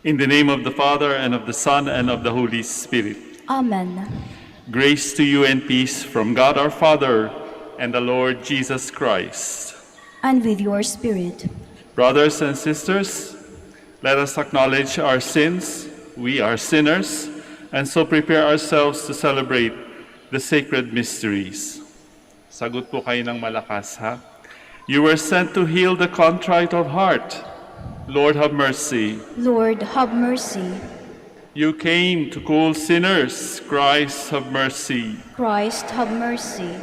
In the name of the Father, and of the Son, and of the Holy Spirit. Amen. Grace to you and peace from God our Father and the Lord Jesus Christ. And with your spirit. Brothers and sisters, let us acknowledge our sins. We are sinners, and so prepare ourselves to celebrate the sacred mysteries. Sagot po kayo ng malakas, ha? You were sent to heal the contrite of heart. Lord, have mercy. Lord, have mercy. You came to call sinners. Christ, have mercy. Christ, have mercy.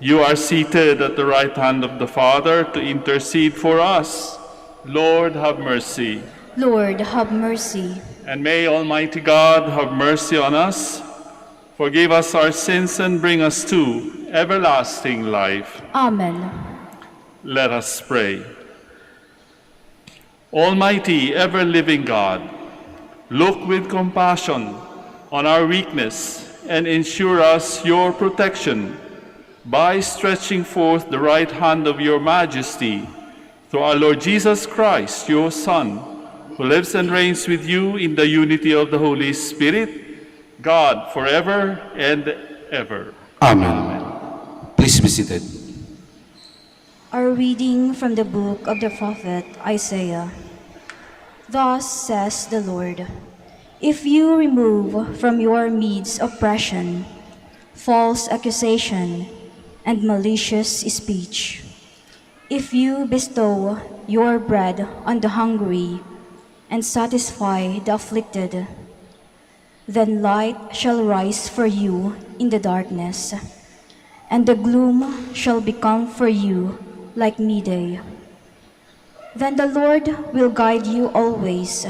You are seated at the right hand of the Father to intercede for us. Lord, have mercy. Lord, have mercy. And may Almighty God have mercy on us, forgive us our sins, and bring us to everlasting life. Amen. Let us pray. Almighty, ever-living God, look with compassion on our weakness and ensure us your protection by stretching forth the right hand of your majesty through our Lord Jesus Christ, your Son, who lives and reigns with you in the unity of the Holy Spirit, God, forever and ever. Amen. Please be seated. A reading from the book of the prophet Isaiah. Thus says the Lord, if you remove from your midst oppression, false accusation, and malicious speech, if you bestow your bread on the hungry and satisfy the afflicted, then light shall rise for you in the darkness, and the gloom shall become for you like midday. Then the Lord will guide you always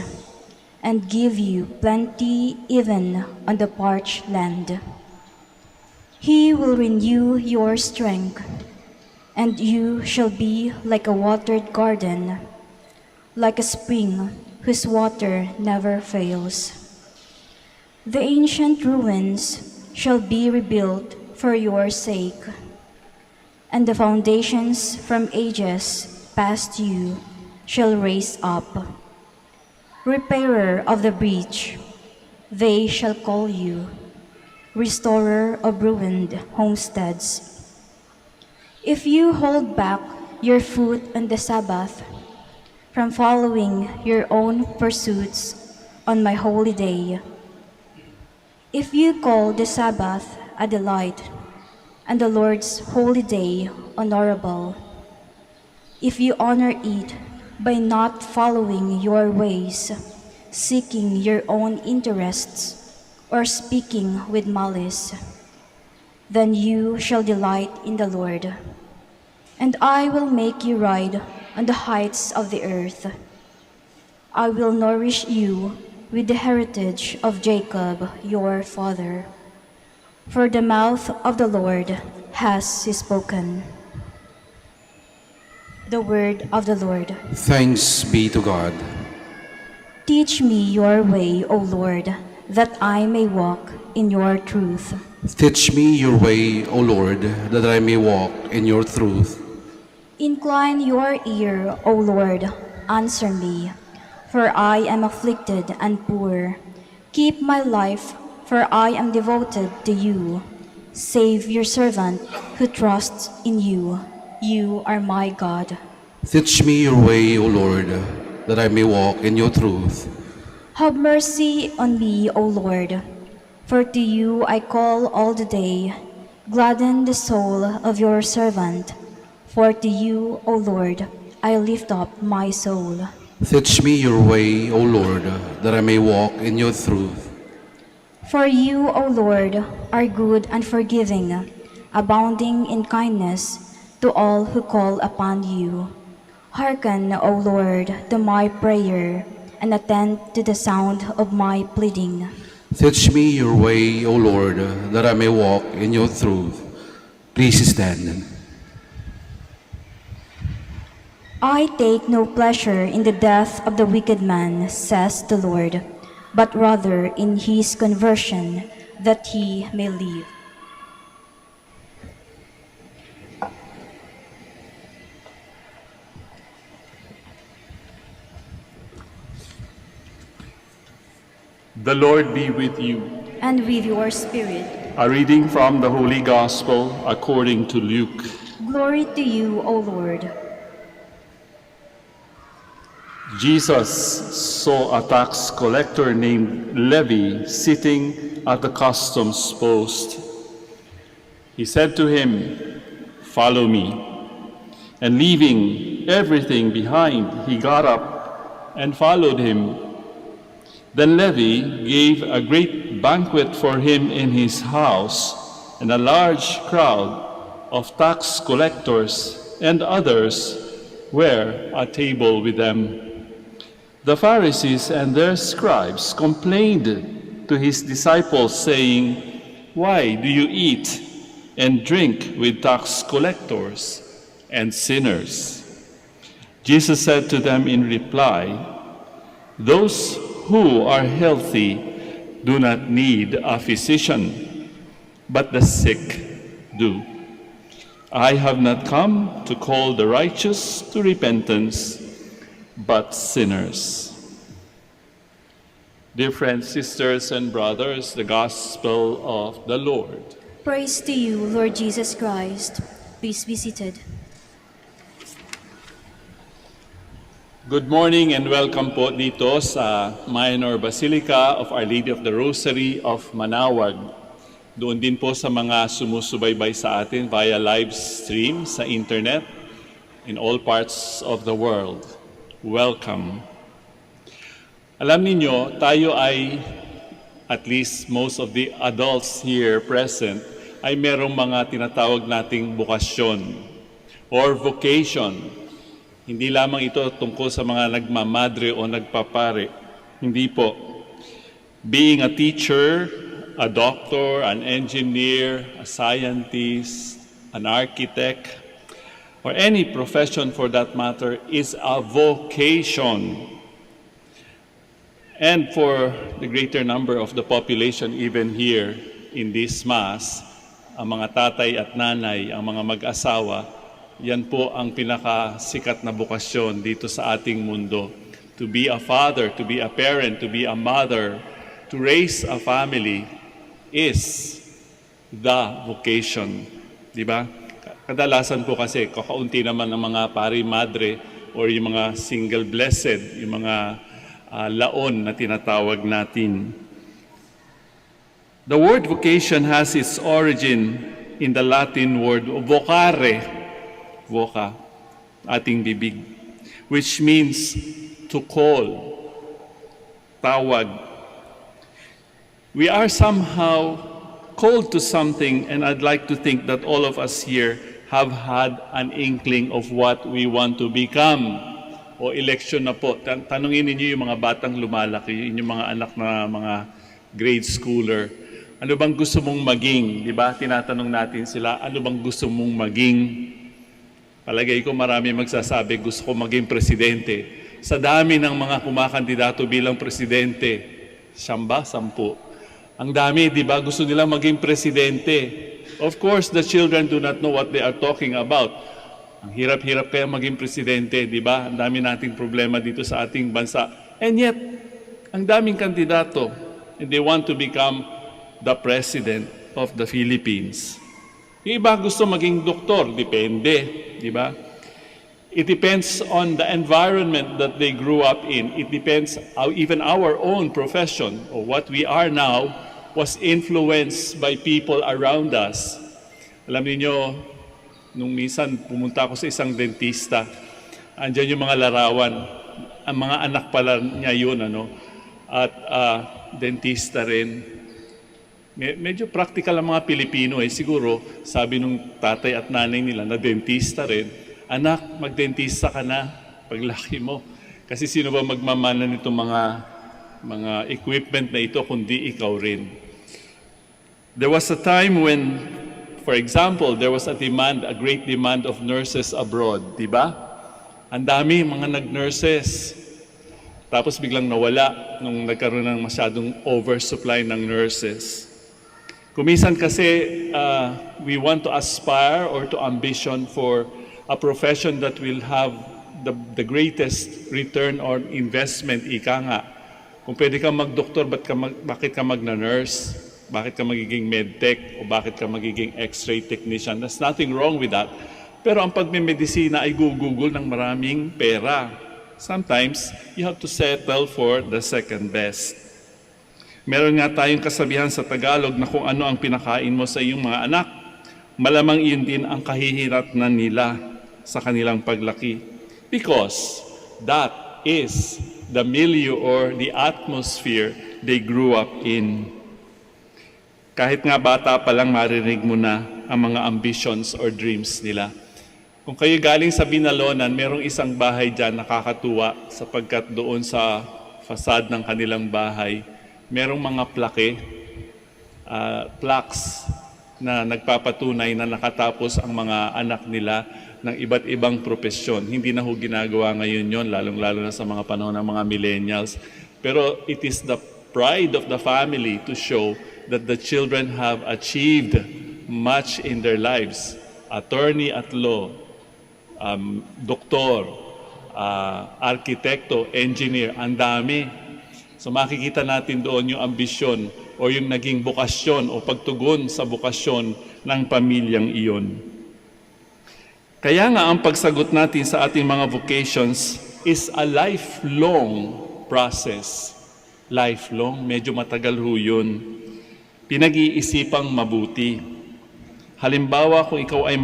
and give you plenty even on the parched land. He will renew your strength, and you shall be like a watered garden, like a spring whose water never fails. The ancient ruins shall be rebuilt for your sake, and the foundations from ages past you shall raise up. Repairer of the breach, they shall call you, restorer of ruined homesteads. If you hold back your foot on the Sabbath from following your own pursuits on my holy day, if you call the Sabbath a delight and the Lord's holy day honorable, if you honor it by not following your ways, seeking your own interests, or speaking with malice, then you shall delight in the Lord, and I will make you ride on the heights of the earth. I will nourish you with the heritage of Jacob your father. For the mouth of the Lord has spoken. The word of the Lord. Thanks be to God. Teach me your way, O Lord, that I may walk in your truth. Teach me your way, O Lord, that I may walk in your truth. Incline your ear, O Lord, answer me, for I am afflicted and poor. Keep my life, for I am devoted to you. Save your servant who trusts in you. You are my God. Teach me your way, O Lord, that I may walk in your truth. Have mercy on me, O Lord, for to you I call all the day. Gladden the soul of your servant, for to you, O Lord, I lift up my soul. Teach me your way, O Lord, that I may walk in your truth. For you, O Lord, are good and forgiving, abounding in kindness to all who call upon you. Hearken, O Lord, to my prayer, and attend to the sound of my pleading. Teach me your way, O Lord, that I may walk in your truth. Please stand. I take no pleasure in the death of the wicked man, says the Lord, but rather in his conversion, that he may live. The Lord be with you. and with your spirit. A reading from the Holy Gospel according to Luke. Glory to you, O Lord. Jesus saw a tax collector named Levi sitting at the customs post. He said to him, "Follow me." And leaving everything behind, he got up and followed him. Then Levi gave a great banquet for him in his house, and a large crowd of tax collectors and others were at table with them. The Pharisees and their scribes complained to his disciples, saying, "Why do you eat and drink with tax collectors and sinners?" Jesus said to them in reply, "Those who are healthy do not need a physician, but the sick do. I have not come to call the righteous to repentance, but sinners." Dear friends, sisters, and brothers, the Gospel of the Lord. Praise to you, Lord Jesus Christ. Please be seated. Good morning and welcome po dito sa Minor Basilica of Our Lady of the Rosary of Manaoag. Doon din po sa mga sumusubaybay sa atin via live stream sa internet in all parts of the world. Welcome. Alam ninyo, tayo ay, at least most of the adults here present, ay merong mga tinatawag nating bokasyon or vocation. Hindi lamang ito tungkol sa mga nagmamadre o nagpapare. Hindi po. Being a teacher, a doctor, an engineer, a scientist, an architect, or any profession for that matter is a vocation. And for the greater number of the population, even here in this Mass, ang mga tatay at nanay, ang mga mag-asawa, yan po ang pinakasikat na bokasyon dito sa ating mundo. To be a father, to be a parent, to be a mother, to raise a family is the vocation. Di ba? Kadalasan po kasi, kakaunti naman ng mga pari madre or yung mga single blessed, yung mga laon na tinatawag natin. The word vocation has its origin in the Latin word vocare, voca, ating bibig, which means to call, tawag. We are somehow called to something, and I'd like to think that all of us here have had an inkling of what we want to become. O election na po. Tanungin niyo yung mga batang lumalaki, yung mga anak na mga grade schooler. Ano bang gusto mong maging? Di ba? Tinatanong natin sila, ano bang gusto mong maging? Palagay ko marami magsasabi, gusto ko maging presidente. Sa dami ng mga kumakandidato bilang presidente, 10, 10. Ang dami, di ba? Gusto nila maging presidente. Of course, the children do not know what they are talking about. Ang hirap-hirap kaya maging presidente, di ba? Ang dami nating problema dito sa ating bansa. And yet, ang daming kandidato, and they want to become the president of the Philippines. Yung iba gusto maging doktor, depende, di ba? It depends on the environment that they grew up in. It depends how even our own profession, or what we are now, was influenced by people around us. Alam niyo, nung minsan pumunta ako sa isang dentista, andyan yung mga larawan, ang mga anak pala niya yun, at dentista rin. Medyo practical ang mga Pilipino siguro, sabi nung tatay at nanay nila na dentista rin, anak, magdentista ka na paglaki mo. Kasi sino ba magmamana nitong mga equipment na ito kundi ikaw rin. There was a time when, for example, there was a great demand of nurses abroad, di ba? Ang dami mga nag-nurses. Tapos biglang nawala nung nagkaroon ng masyadong oversupply ng nurses. Kumisan kasi we want to aspire or to ambition for a profession that will have the greatest return on investment, ika nga. Kung pwede kang mag-doktor, bakit ka magna-nurse? Bakit ka magiging medtech? O bakit ka magiging x-ray technician? There's nothing wrong with that. Pero ang pagmimedisina ay gugugol ng maraming pera. Sometimes, you have to settle for the second best. Meron nga tayong kasabihan sa Tagalog na kung ano ang pinakain mo sa iyong mga anak, malamang iyon din ang kahihirap-nan nila sa kanilang paglaki. Because that is the milieu or the atmosphere they grew up in. Kahit nga bata pa lang marinig mo na ang mga ambitions or dreams nila. Kung kayo galing sa Binalonan, merong isang bahay dyan nakakatuwa sapagkat doon sa fasad ng kanilang bahay, merong mga plaques na nagpapatunay na nakatapos ang mga anak nila ng iba't ibang propesyon. Hindi na ho ginagawa ngayon yon, lalong-lalo na sa mga panahon ng mga millennials. Pero it is the pride of the family to show that the children have achieved much in their lives. Attorney at law, doktor, arkitekto, engineer, ang dami. So makikita natin doon yung ambisyon o yung naging bukasyon o pagtugon sa bukasyon ng pamilyang iyon. Kaya nga ang pagsagot natin sa ating mga vocations is a lifelong process. Lifelong, medyo matagal ho yun. Pinag-iisipang mabuti. Halimbawa, kung ikaw ay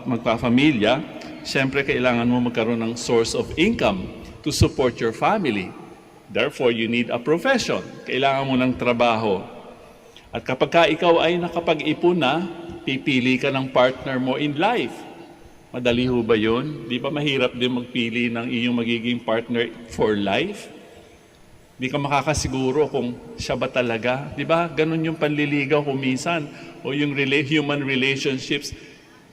magpapamilya, siyempre kailangan mo magkaroon ng source of income to support your family. Therefore, you need a profession. Kailangan mo ng trabaho. At kapag ka ikaw ay nakapag-ipon na, pipili ka ng partner mo in life. Madali ho ba yun? Di ba mahirap din magpili ng iyong magiging partner for life? Di ka makakasiguro kung siya ba talaga. Di ba? Ganun yung panliligaw kung minsan. O yung human relationships.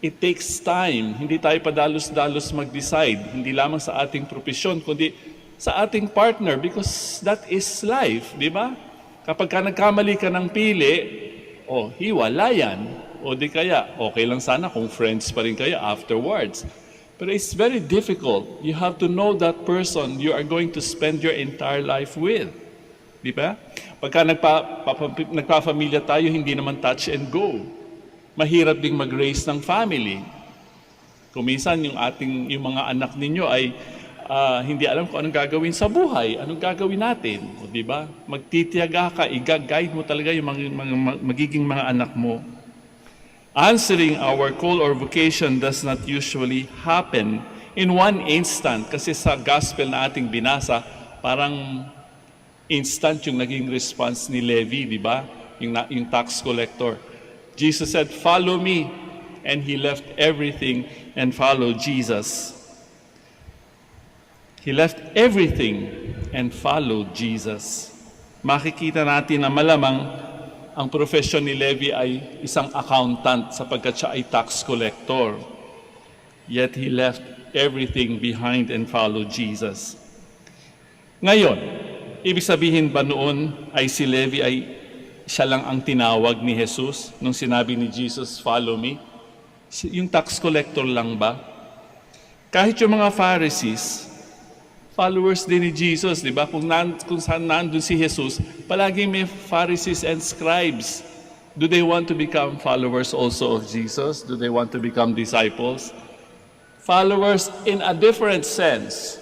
It takes time. Hindi tayo padalos-dalos mag-decide. Hindi lamang sa ating propesyon, kundi sa ating partner because that is life. Di ba? Kapag ka nagkamali ka ng pili, hiwalayan. O di kaya, okay lang sana kung friends pa rin kayo afterwards. But it's very difficult. You have to know that person you are going to spend your entire life with. Di ba? Pagka nagpapamilya tayo, hindi naman touch and go. Mahirap ding mag-raise ng family. Kung minsan yung mga anak ninyo ay hindi alam kung anong gagawin sa buhay, anong gagawin natin. O di ba? Magtitiyaga ka, i-guide mo talaga yung magiging mga anak mo. Answering our call or vocation does not usually happen in one instant. Kasi sa gospel na ating binasa, parang instant yung naging response ni Levi, di ba? Yung tax collector. Jesus said, "Follow me." And he left everything and followed Jesus. He left everything and followed Jesus. Makikita natin na malamang ang profesyon ni Levi ay isang accountant sapagkat siya ay tax collector. Yet he left everything behind and followed Jesus. Ngayon, ibig sabihin ba noon ay si Levi ay siya lang ang tinawag ni Jesus nung sinabi ni Jesus, "Follow me"? Yung tax collector lang ba? Kahit yung mga Pharisees, followers din ni Jesus, di ba? Kung saan nandun si Jesus, palagi may Pharisees and scribes. Do they want to become followers also of Jesus? Do they want to become disciples? Followers in a different sense.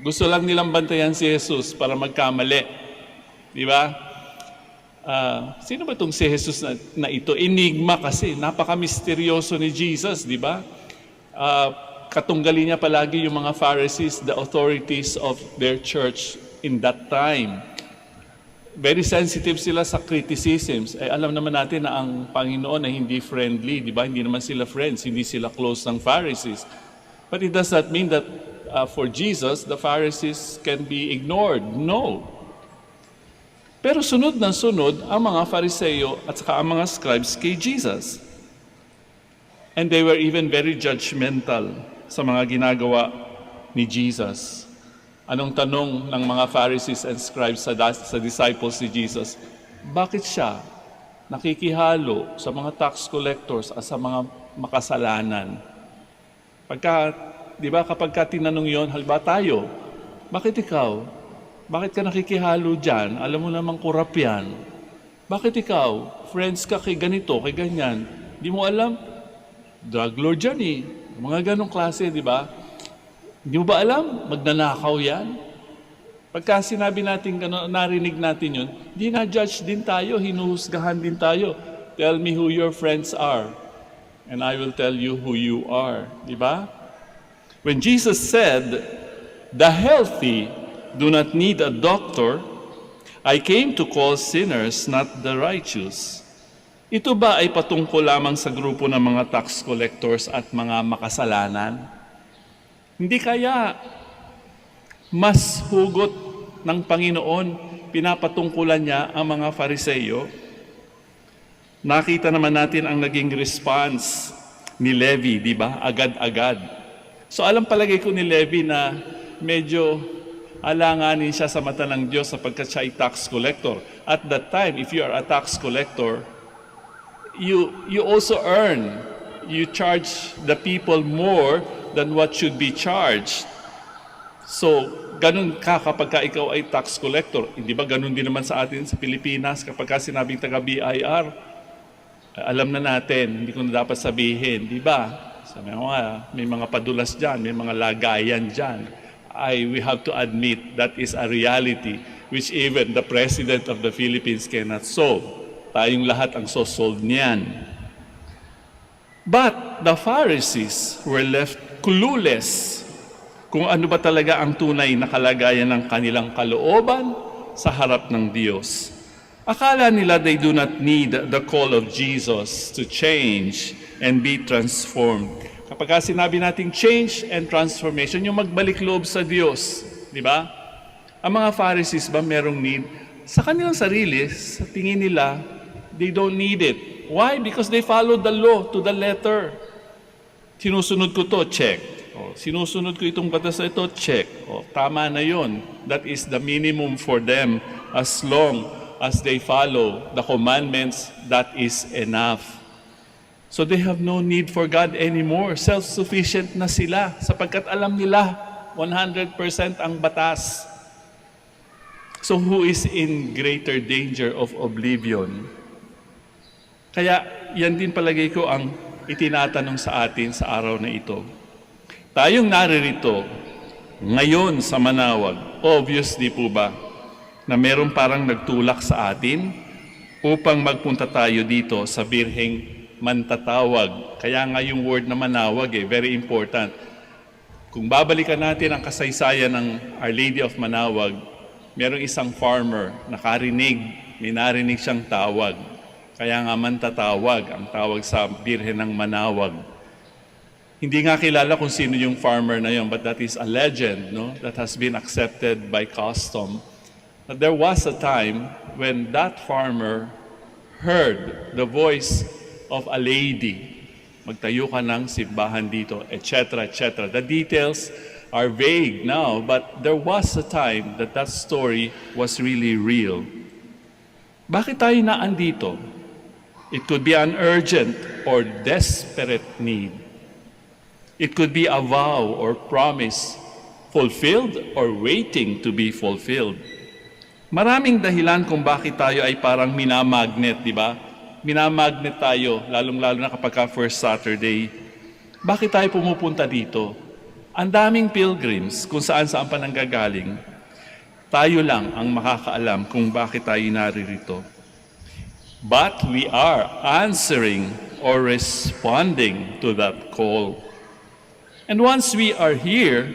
Gusto lang nilang bantayan si Jesus para magkamali. Di ba? Sino ba itong si Jesus na ito? Enigma kasi, napaka-misteryoso ni Jesus, di ba? Katunggali niya palagi yung mga Pharisees, the authorities of their church in that time. Very sensitive sila sa criticisms. Alam naman natin na ang Panginoon ay hindi friendly, di ba? Hindi naman sila friends, hindi sila close ng Pharisees. But it does not mean that for Jesus, the Pharisees can be ignored. No. Pero sunod ng sunod ang mga Fariseo at saka ang mga scribes kay Jesus. And they were even very judgmental sa mga ginagawa ni Jesus. Anong tanong ng mga Pharisees and scribes sa disciples ni Jesus? Bakit siya nakikihalo sa mga tax collectors at sa mga makasalanan? Di ba kapag tinanong yon, halimbawa tayo, bakit ikaw? Bakit ka nakikihalo dyan? Alam mo namang kurap yan. Bakit ikaw? Friends ka kay ganito, kay ganyan. Di mo alam? Drug lord yan eh. Mga ganong klase, di ba? Di mo ba alam? Magnanakaw yan. Pagka sinabi natin, narinig natin yun, di na-judge din tayo, hinuhusgahan din tayo. Tell me who your friends are, and I will tell you who you are. Di ba? When Jesus said, the healthy do not need a doctor, I came to call sinners, not the righteous. Ito ba ay patungkol lamang sa grupo ng mga tax collectors at mga makasalanan? Hindi kaya mas hugot ng Panginoon, pinapatungkulan niya ang mga Fariseyo? Nakita naman natin ang naging response ni Levi, di ba? Agad-agad. So alam palagay ko ni Levi na medyo alanganin siya sa mata ng Diyos sapagkat siya ay tax collector. At that time, if you are a tax collector, you also earn. You charge the people more than what should be charged. So, ganun ka kapag ka ikaw ay tax collector. Hindi ba ganun din naman sa atin sa Pilipinas kapag ka sinabing taga-BIR, alam na natin, hindi ko na dapat sabihin, di ba? Sabi mo nga, may mga padulas dyan, may mga lagayan dyan. We have to admit that is a reality which even the President of the Philippines cannot solve. Tayong lahat ang so-solve niyan. But the Pharisees were left clueless kung ano ba talaga ang tunay na kalagayan ng kanilang kalooban sa harap ng Diyos. Akala nila they do not need the call of Jesus to change and be transformed. Kapag sinabi nating change and transformation, yung magbalik loob sa Diyos, di ba? Ang mga Pharisees ba merong need? Sa kanilang sarili, sa tingin nila, they don't need it. Why? Because they followed the law to the letter. Sinusunod ko to, check. O, sinusunod ko itong batas na ito, check. O, tama na yon. That is the minimum for them. As long as they follow the commandments, that is enough. So they have no need for God anymore. Self-sufficient na sila sapagkat alam nila 100% ang batas. So who is in greater danger of oblivion? Kaya yan din palagay ko ang itinatanong sa atin sa araw na ito. Tayong naririto ngayon sa Manaoag, obviously po ba na meron parang nagtulak sa atin upang magpunta tayo dito sa Birheng Mantatawag. Kaya nga yung word na Manaoag very important. Kung babalikan natin ang kasaysayan ng Our Lady of Manaoag, merong isang farmer nakarinig, may narinig siyang tawag. Kaya nga Mantatawag ang tawag sa Birhen ng Manaoag. Hindi nga kilala kung sino yung farmer na yun, but that is a legend, no? That has been accepted by custom. But there was a time when that farmer heard the voice of a lady. Magtayo ka ng simbahan dito, etc., etc. The details are vague now, but there was a time that that story was really real. Bakit tayo naandito? It could be an urgent or desperate need. It could be a vow or promise fulfilled or waiting to be fulfilled. Maraming dahilan kung bakit tayo ay parang minamagnet, di ba? Minamagnet tayo, lalong-lalo na kapag first Saturday. Bakit tayo pumupunta dito? Ang daming pilgrims kung saan-saan pa nanggagaling. Tayo lang ang makakaalam kung bakit tayo naririto. But we are answering or responding to that call. And once we are here,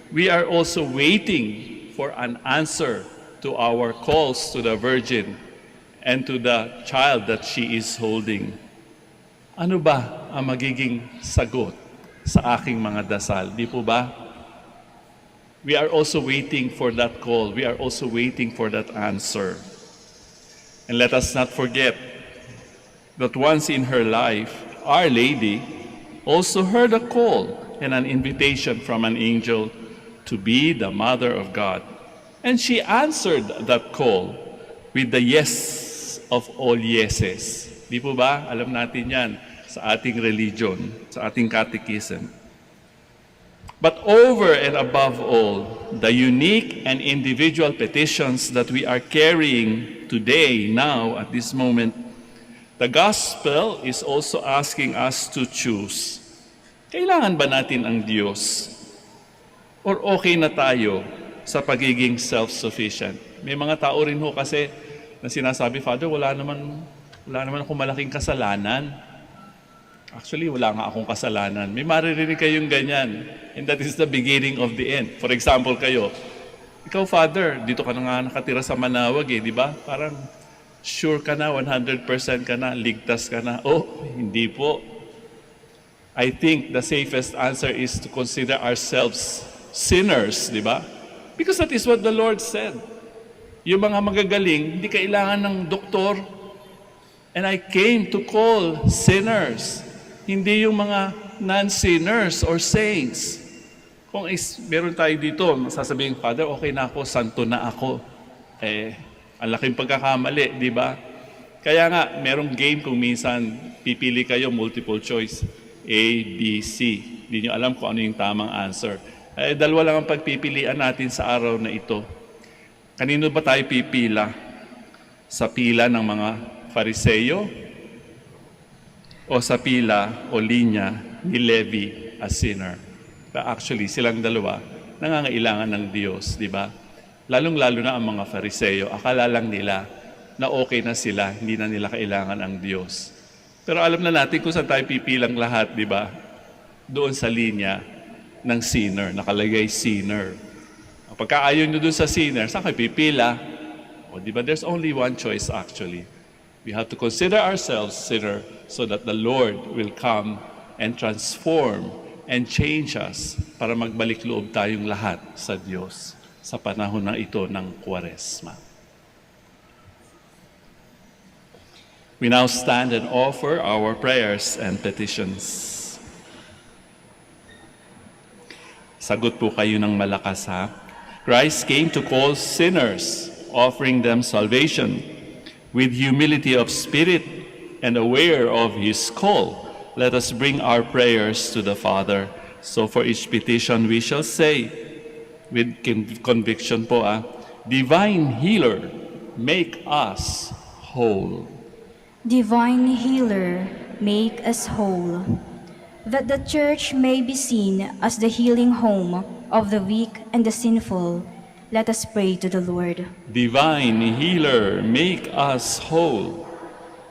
we are also waiting for an answer to our calls to the Virgin and to the child that she is holding. Ano ba ang magiging sagot sa aking mga dasal? Di po ba? We are also waiting for that call. We are also waiting for that answer. And let us not forget that once in her life, Our Lady also heard a call and an invitation from an angel to be the Mother of God. And she answered that call with the yes of all yeses. Di po ba? Alam natin yan sa ating religion, sa ating catechism. But over and above all, the unique and individual petitions that we are carrying today, now, at this moment, the gospel is also asking us to choose. Kailangan ba natin ang Diyos? Or okay na tayo sa pagiging self-sufficient? May mga tao rin ho kasi na sinasabi, Father, wala naman akong malaking kasalanan. Actually, wala nga akong kasalanan. May maririnig kayong ganyan. And that is the beginning of the end. For example, kayo, ikaw, Father, dito ka na nga nakatira sa Manaoag di ba? Parang sure ka na, 100% ka na, ligtas ka na. Oh, hindi po. I think the safest answer is to consider ourselves sinners, di ba? Because that is what the Lord said. Yung mga magagaling, hindi kailangan ng doktor. And I came to call sinners. Hindi yung mga non-sinners or saints. Kung meron tayo dito, sasabihin, Father, okay na ako, santo na ako. Ang laking pagkakamali, di ba? Kaya nga, merong game kung minsan pipili kayo multiple choice. A, B, C. Hindi nyo alam kung ano yung tamang answer. Dalawa lang ang pagpipilian natin sa araw na ito. Kanino ba tayo pipila? Sa pila ng mga Fariseyo? O sa pila o linya ni Levi a sinner? Actually, silang dalawa nangangailangan ng Diyos, di ba? Lalong-lalo na ang mga Fariseyo, akala lang nila na okay na sila, hindi na nila kailangan ang Diyos. Pero alam na natin kung saan tayo pipilang lahat, di ba? Doon sa linya ng sinner, nakalagay sinner. Pagka ayaw nyo doon sa sinner, saan kayo pipila? O di ba, there's only one choice actually. We have to consider ourselves sinner so that the Lord will come and transform and change us para magbalik loob tayong lahat sa Diyos sa panahon na ito ng Kwaresma. We now stand and offer our prayers and petitions. Sagot po kayo ng malakas ha. Christ came to call sinners, offering them salvation. With humility of spirit and aware of His call, let us bring our prayers to the Father. So for each petition we shall say, with conviction po Divine Healer, make us whole. Divine Healer, make us whole, that the Church may be seen as the healing home of the weak and the sinful. Let us pray to the Lord. Divine Healer, make us whole,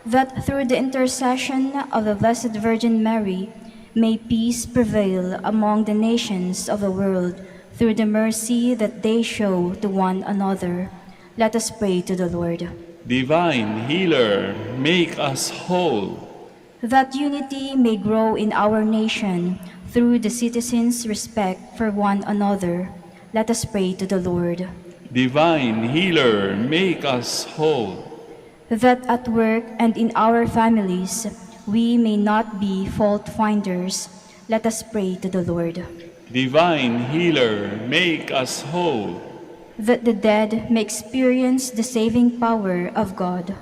that through the intercession of the Blessed Virgin Mary, may peace prevail among the nations of the world through the mercy that they show to one another. Let us pray to the Lord. Divine Healer, make us whole, that unity may grow in our nation through the citizens' respect for one another. Let us pray to the Lord. Divine Healer, make us whole, that at work and in our families we may not be fault finders. Let us pray to the Lord. Divine Healer, make us whole, that the dead may experience the saving power of God.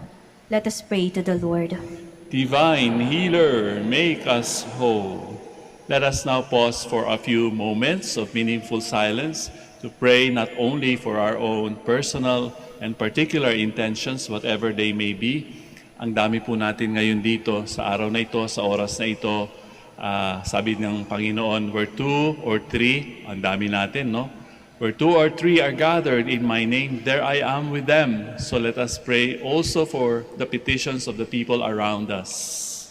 Let us pray to the Lord. Divine Healer, make us whole. Let us now pause for a few moments of meaningful silence to pray not only for our own personal and particular intentions, whatever they may be. Ang dami po natin ngayon dito sa araw na ito, sa oras na ito. Sabi ng Panginoon, where two or three, ang dami natin, no? Where two or three are gathered in my name, there I am with them. So let us pray also for the petitions of the people around us.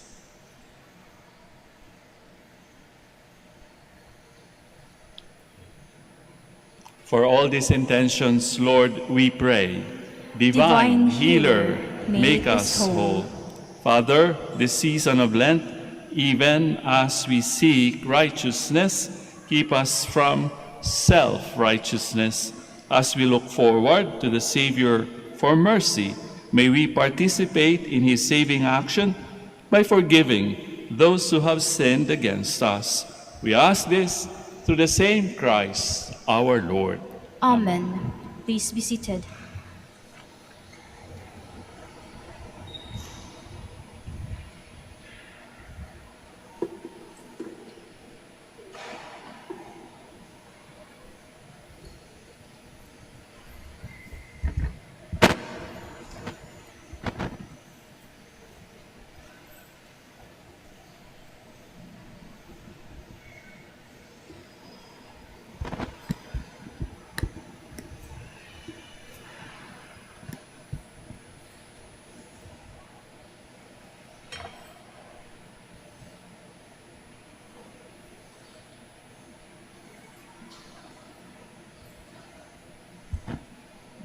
For all these intentions, Lord, we pray. Divine Healer, make us whole. Father, this season of Lent, even as we seek righteousness, keep us from self-righteousness. As we look forward to the Savior for mercy, may we participate in His saving action by forgiving those who have sinned against us. We ask this through the same Christ, our Lord. Amen. Please be seated.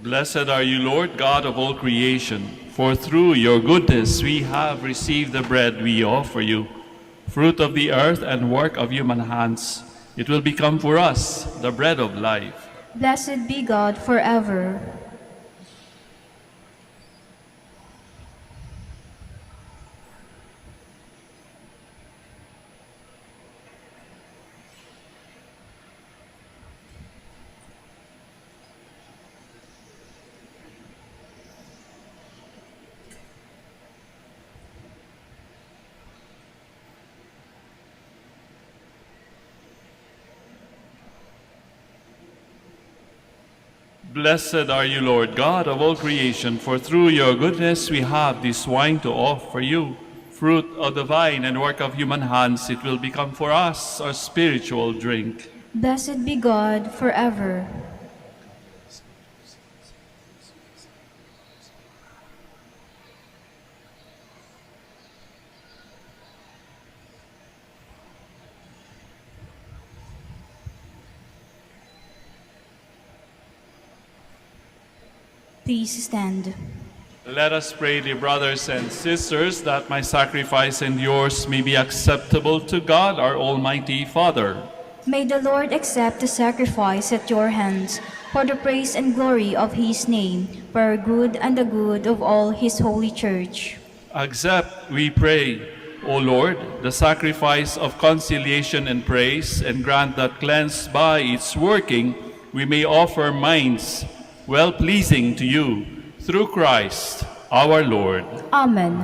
Blessed are you, Lord, God of all creation, for through your goodness we have received the bread we offer you, fruit of the earth and work of human hands. It will become for us the bread of life. Blessed be God forever. Blessed are you, Lord, God of all creation, for through your goodness we have this wine to offer you, fruit of the vine and work of human hands. It will become for us our spiritual drink. Blessed be God forever. Please stand. Let us pray, dear brothers and sisters, that my sacrifice and yours may be acceptable to God, our Almighty Father. May the Lord accept the sacrifice at your hands for the praise and glory of his name, for our good and the good of all his holy church. Accept, we pray, O Lord, the sacrifice of conciliation and praise, and grant that cleansed by its working, we may offer minds well-pleasing to you, through Christ our Lord. Amen.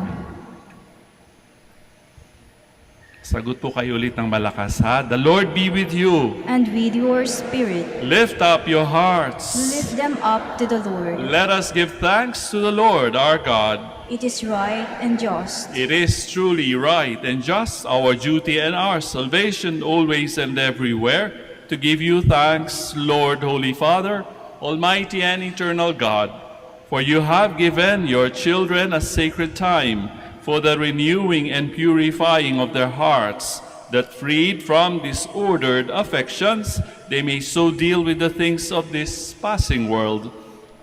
Sagot po kayo ulit ng malakas, ha? The Lord be with you. And with your spirit, Lift up your hearts. lift them up to the Lord. Let us give thanks to the Lord our God. It is right and just. It is truly right and just, our duty and our salvation, always and everywhere, to give you thanks, Lord, Holy Father, Almighty and eternal God, for you have given your children a sacred time for the renewing and purifying of their hearts, that freed from disordered affections, they may so deal with the things of this passing world,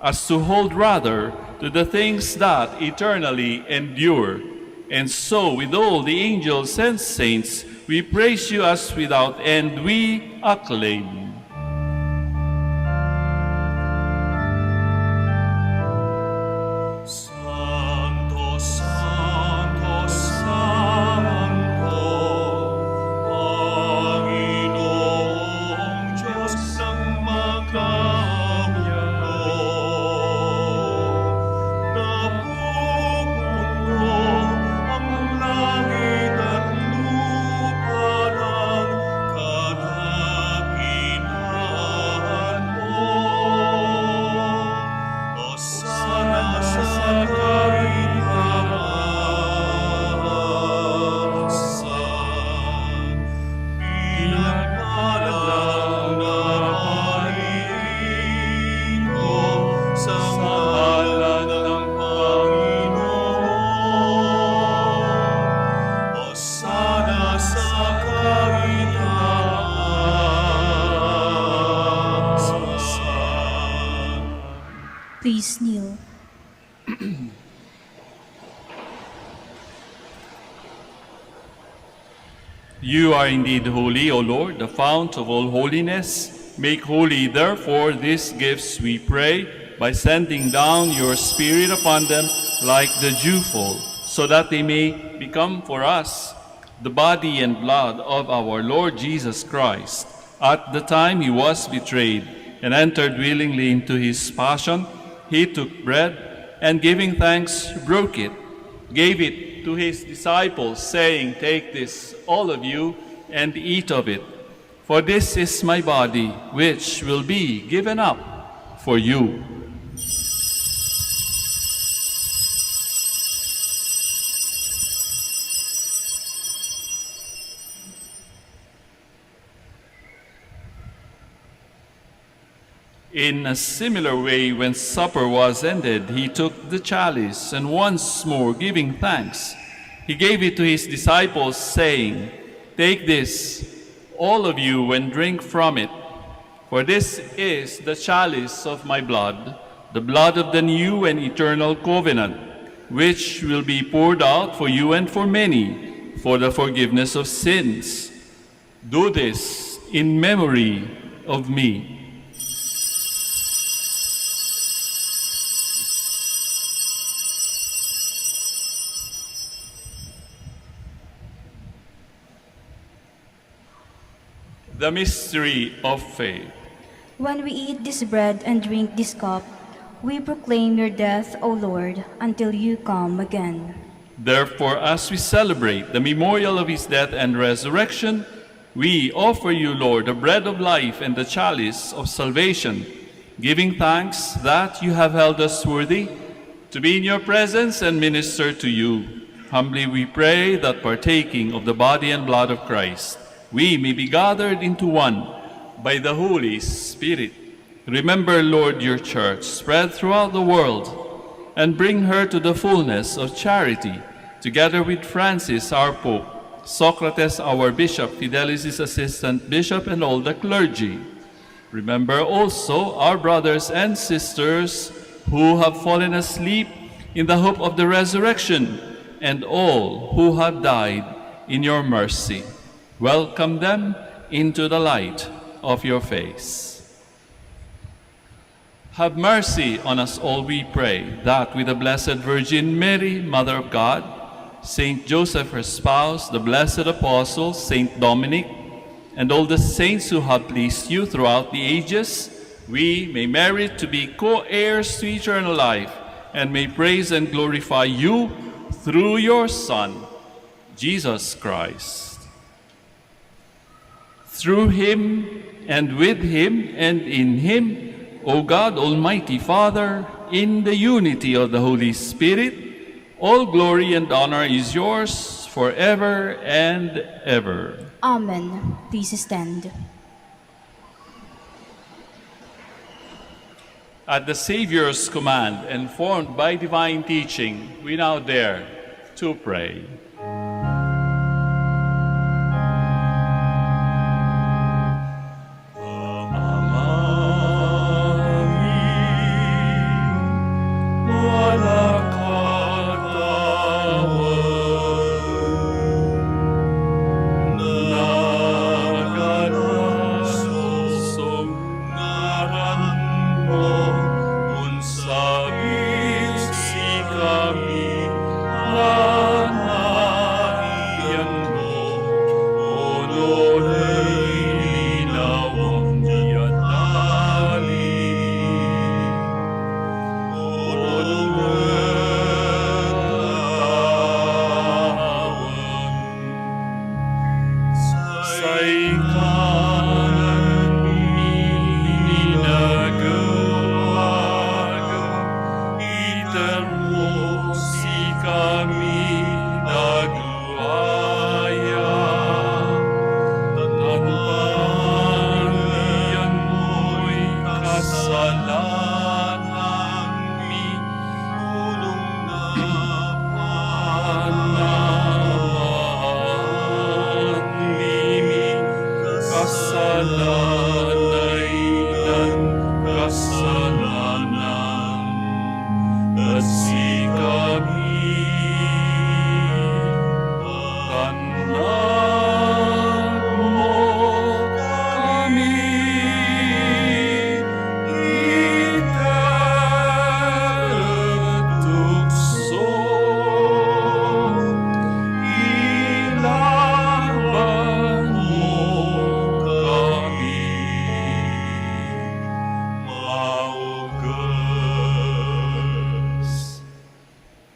as to hold rather to the things that eternally endure. And so, with all the angels and saints, we praise you as without end we acclaim. Please kneel. You are indeed holy, O Lord, the fount of all holiness. Make holy, therefore, these gifts, we pray, by sending down your Spirit upon them like the dewfall, so that they may become for us the body and blood of our Lord Jesus Christ. At the time he was betrayed and entered willingly into his passion, he took bread and, giving thanks, broke it, gave it to his disciples, saying, "Take this, all of you, and eat of it. For this is my body, which will be given up for you." In a similar way, when supper was ended, he took the chalice, and once more giving thanks, he gave it to his disciples, saying, "Take this, all of you, and drink from it. For this is the chalice of my blood, the blood of the new and eternal covenant, which will be poured out for you and for many for the forgiveness of sins. Do this in memory of me. The mystery of faith. When we eat this bread and drink this cup, we proclaim your death, O Lord, until you come again. Therefore, as we celebrate the memorial of his death and resurrection, we offer you, Lord, the bread of life and the chalice of salvation, giving thanks that you have held us worthy to be in your presence and minister to you. Humbly we pray that partaking of the body and blood of Christ, we may be gathered into one by the Holy Spirit. Remember, Lord, your church spread throughout the world and bring her to the fullness of charity, together with Francis, our Pope, Socrates, our Bishop, Fidelis' assistant bishop, and all the clergy. Remember also our brothers and sisters who have fallen asleep in the hope of the resurrection, and all who have died in your mercy. Welcome them into the light of your face. Have mercy on us all, we pray, that with the Blessed Virgin Mary, Mother of God, Saint Joseph, her spouse, the blessed apostles, Saint Dominic, and all the saints who have pleased you throughout the ages, we may merit to be co-heirs to eternal life, and may praise and glorify you through your Son, Jesus Christ. Through him, and with him, and in him, O God, Almighty Father, in the unity of the Holy Spirit, all glory and honor is yours forever and ever. Amen. Please stand. At the Savior's command and formed by divine teaching, we now dare to pray.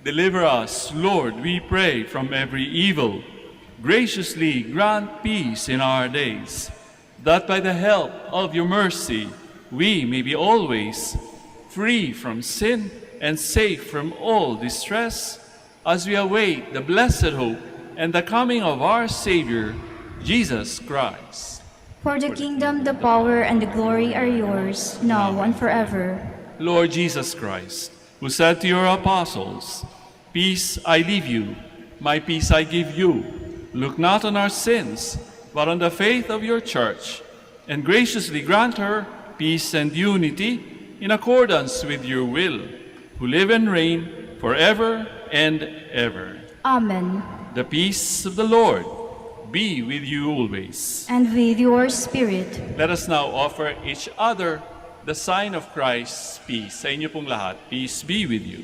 Deliver us, Lord, we pray, from every evil. Graciously grant peace in our days, that by the help of your mercy we may be always free from sin and safe from all distress, as we await the blessed hope and the coming of our Savior, Jesus Christ. For the kingdom, the power, and the glory are yours, now and forever. Lord Jesus Christ, who said to your apostles, "Peace I leave you, my peace I give you. Look not on our sins, but on the faith of your church, and graciously grant her peace and unity in accordance with your will, who live and reign forever and ever. Amen. The peace of the Lord be with you always. And with your spirit. Let us now offer each other the sign of Christ's peace. Sa inyo pong lahat, peace be with you.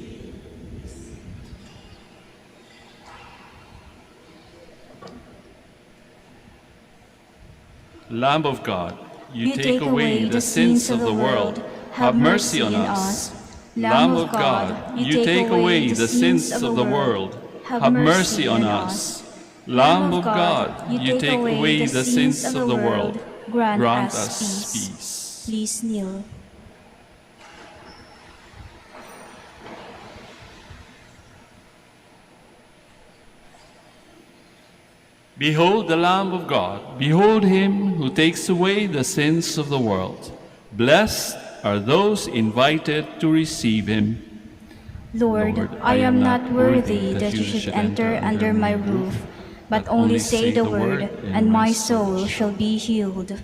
Lamb of God, you take away the sins of the world. Have mercy on us. Lamb of God, you take away the sins of the world. Have mercy on us. Lamb of God, you take away the sins of the world. Grant us peace. Please kneel. Behold the Lamb of God. Behold him who takes away the sins of the world. Blessed are those invited to receive him. Lord, I am not worthy that you should enter under my roof, but only say the word, and my soul shall be healed.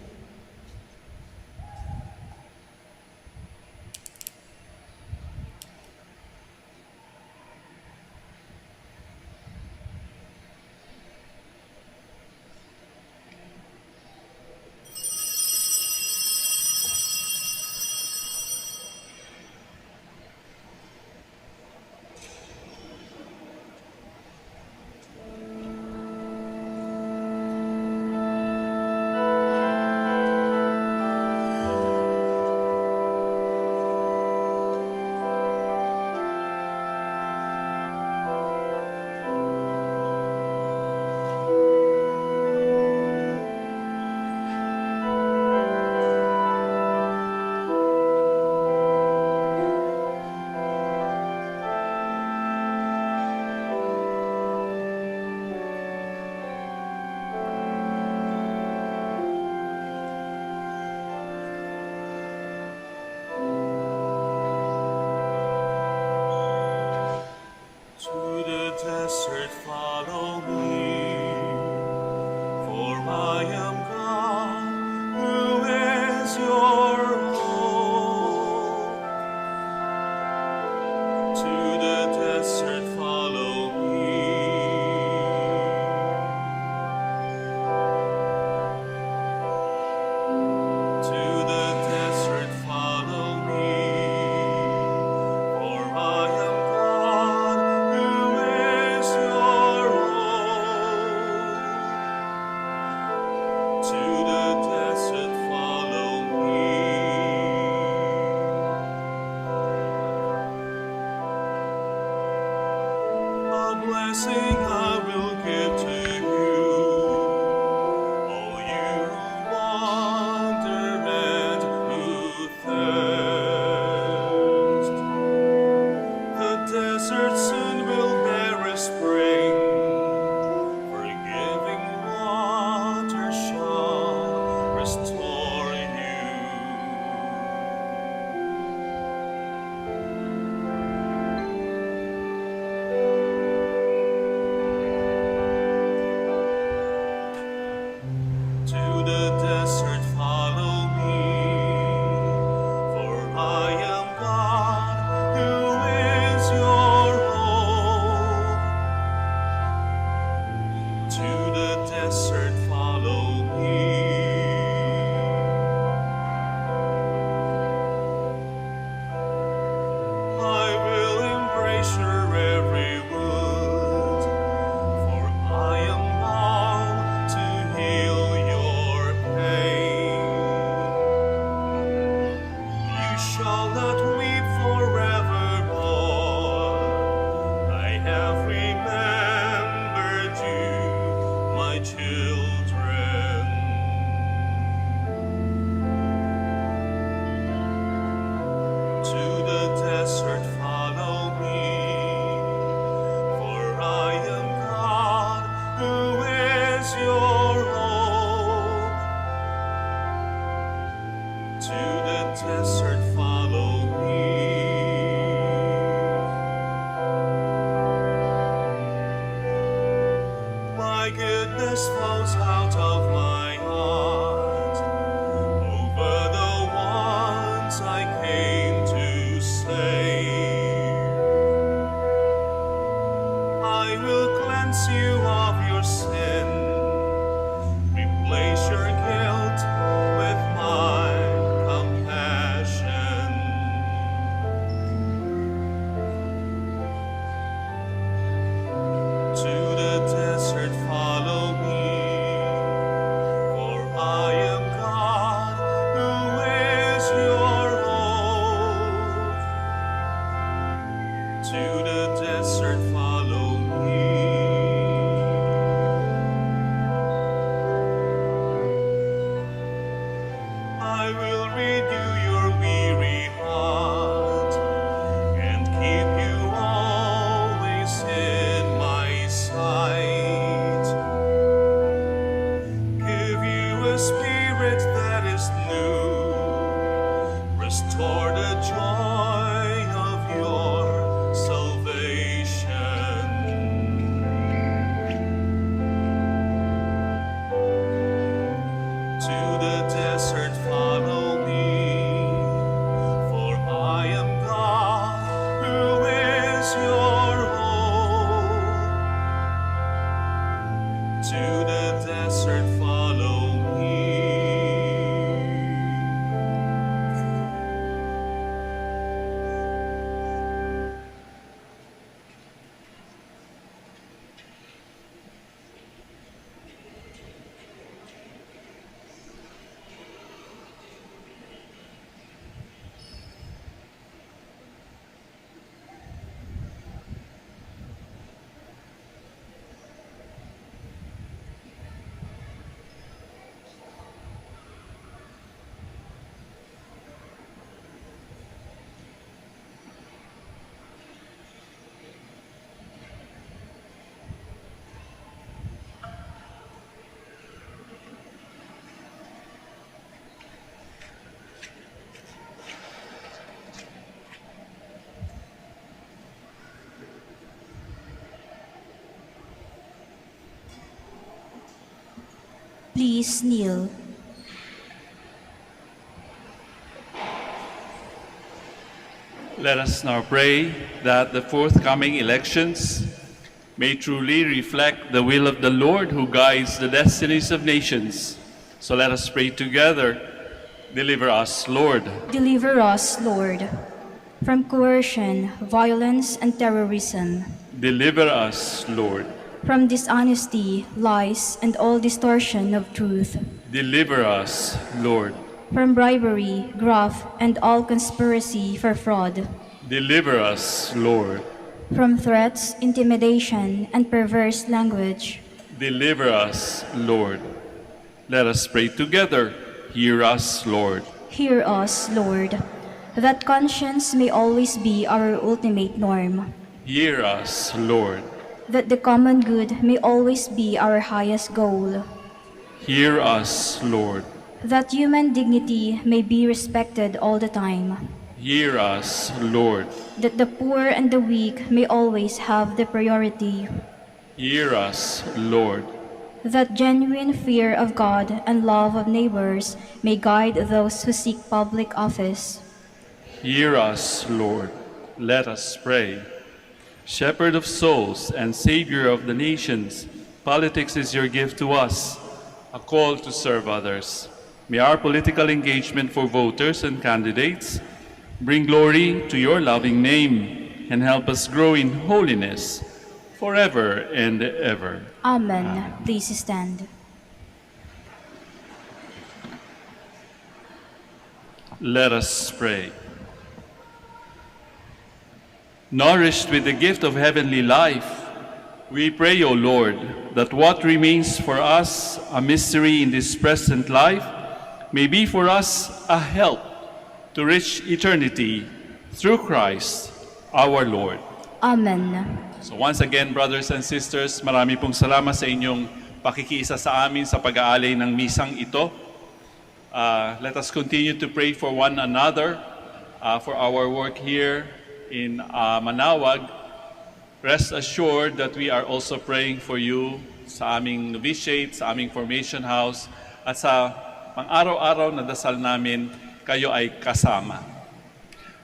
I came to Please kneel. Let us now pray that the forthcoming elections may truly reflect the will of the Lord who guides the destinies of nations. So let us pray together. Deliver us, Lord. Deliver us, Lord, from coercion, violence, and terrorism, Deliver us, Lord. from dishonesty, lies, and all distortion of truth, Deliver us, Lord. from bribery, graft, and all conspiracy for fraud, Deliver us, Lord. from threats, intimidation, and perverse language. Deliver us, Lord. Let us pray together. Hear us, Lord. Hear us, Lord, that conscience may always be our ultimate norm, Hear us, Lord. that the common good may always be our highest goal, Hear us, Lord. that human dignity may be respected all the time, Hear us, Lord. that the poor and the weak may always have the priority, Hear us, Lord. that genuine fear of God and love of neighbors may guide those who seek public office. Hear us, Lord. Let us pray. Shepherd of souls and Savior of the nations, politics is your gift to us, a call to serve others. May our political engagement for voters and candidates bring glory to your loving name and help us grow in holiness forever and ever. Amen. Please stand. Let us pray. Nourished with the gift of heavenly life, we pray, O Lord, that what remains for us a mystery in this present life may be for us a help to reach eternity through Christ our Lord. Amen. So once again, brothers and sisters, marami pong salamat sa inyong pakikiisa sa amin sa pag-aalay ng misang ito. Let us continue to pray for one another, for our work here in Manaoag. Rest assured that we are also praying for you sa aming novitiate, sa aming formation house, at sa pang-araw-araw na dasal namin, kayo ay kasama.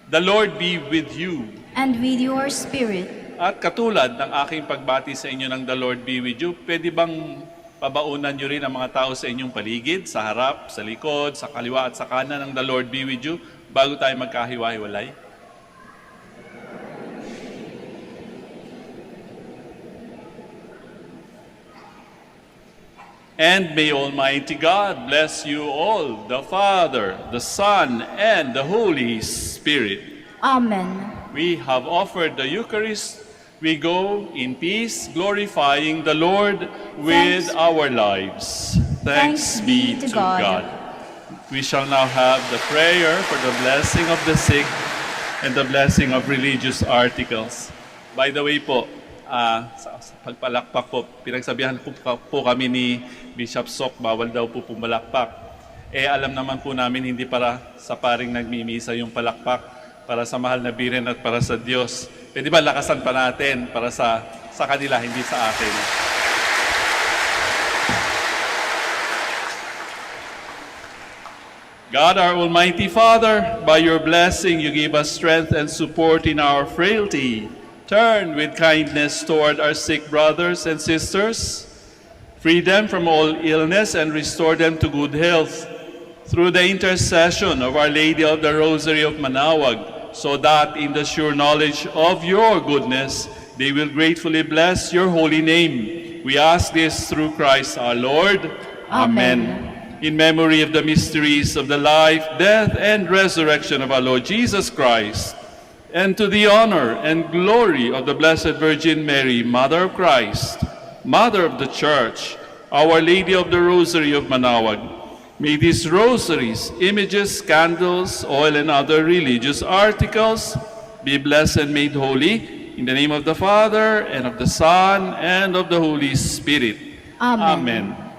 The Lord be with you. And with your spirit. At katulad ng aking pagbati sa inyo ng The Lord be with you, pwede bang pabaunan nyo rin ang mga tao sa inyong paligid, sa harap, sa likod, sa kaliwa at sa kanan ng The Lord be with you bago tayo magkahiwa-hiwalay? And may Almighty God bless you all, the Father, the Son, and the Holy Spirit. Amen. We have offered the Eucharist. We go in peace, glorifying the Lord with our lives. Thanks be to God. We shall now have the prayer for the blessing of the sick and the blessing of religious articles. By the way po, sa pagpalakpak po, pinagsabihan po kami ni Bishop Sok, bawal daw po pumalakpak. Alam naman po namin hindi para sa paring nagmimisa yung palakpak, para sa mahal na birin at para sa Diyos. Pwede ba lakasan pa natin para sa kanila, hindi sa akin? God, our Almighty Father, by your blessing you give us strength and support in our frailty. Turn with kindness toward our sick brothers and sisters. Free them from all illness and restore them to good health through the intercession of Our Lady of the Rosary of Manaoag, so that in the sure knowledge of your goodness, they will gratefully bless your holy name. We ask this through Christ our Lord. Amen. In memory of the mysteries of the life, death, and resurrection of our Lord Jesus Christ, and to the honor and glory of the Blessed Virgin Mary, Mother of Christ, Mother of the Church, Our Lady of the Rosary of Manaoag, may these rosaries, images, candles, oil, and other religious articles be blessed and made holy in the name of the Father, and of the Son, and of the Holy Spirit. Amen. Amen.